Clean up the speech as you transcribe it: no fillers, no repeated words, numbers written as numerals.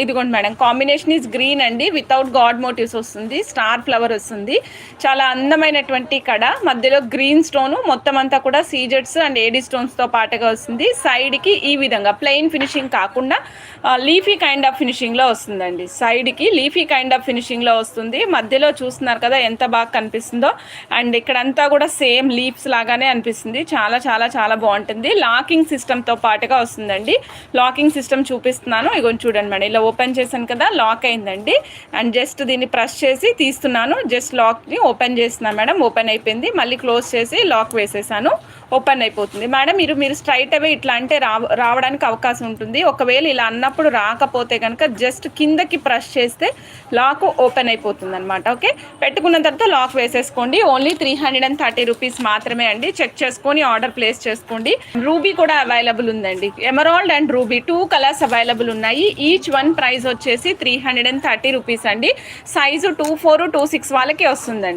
ఇదిగోండి madam, combination is green అండి, without God motifs వస్తుంది, స్టార్ ఫ్లవర్ వస్తుంది. చాలా అందమైనటువంటి కడ, మధ్యలో గ్రీన్ స్టోన్, మొత్తం అంతా కూడా సీజెట్స్ అండ్ ఏడీ స్టోన్స్తో పాటుగా వస్తుంది. సైడ్కి ఈ విధంగా ప్లెయిన్ ఫినిషింగ్ కాకుండా లీఫీ కైండ్ ఆఫ్ ఫినిషింగ్లో వస్తుందండి. సైడ్కి లీఫీ కైండ్ ఆఫ్ ఫినిషింగ్లో వస్తుంది. మధ్యలో చూస్తున్నారు కదా ఎంత బాగా కనిపిస్తుందో, అండ్ ఇక్కడంతా కూడా సేమ్ లీవ్స్ లాగానే అనిపిస్తుంది. చాలా చాలా చాలా బాగుంటుంది. లాకింగ్ సిస్టమ్తో పాటుగా వస్తుందండి. లాకింగ్ సిస్టమ్ చూపిస్తున్నాను, ఇగో చూడండి మేడం, ఇలా ఓపెన్ చేశాను కదా, లాక్ అయిందండి. అండ్ జస్ట్ దీన్ని ప్రెస్ చేసి తీస్తున్నాను, జస్ట్ లాక్ని ఓపెన్ చేస్తున్నాను మేడం. ఓపెన్ అయిపోయింది. మళ్ళీ క్లోజ్ చేసి లాక్ వేసేసాను, ఓపెన్ అయిపోతుంది మేడం. మీరు స్ట్రైట్ అవే ఇట్లా అంటే రావడానికి అవకాశం ఉంటుంది. ఒకవేళ ఇలా అన్నప్పుడు రాకపోతే కనుక జస్ట్ కిందకి ప్రెస్ చేస్తే లాక్ ఓపెన్ అయిపోతుంది అనమాట. ఓకే, పెట్టుకున్న తర్వాత లాక్ వేసేసుకోండి. ఓన్లీ 330 రూపీస్ మాత్రమే అండి. చెక్ చేసుకొని ఆర్డర్ ప్లేస్ చేసుకోండి. రూబీ కూడా అవైలబుల్ ఉందండి. Emerald and ruby 2 colours available ఉన్నాయి. ఈచ్ వన్ ప్రైస్ వచ్చేసి 330 రూపీస్ అండి. సైజు 24, 26 వాళ్ళకి వస్తుందండి.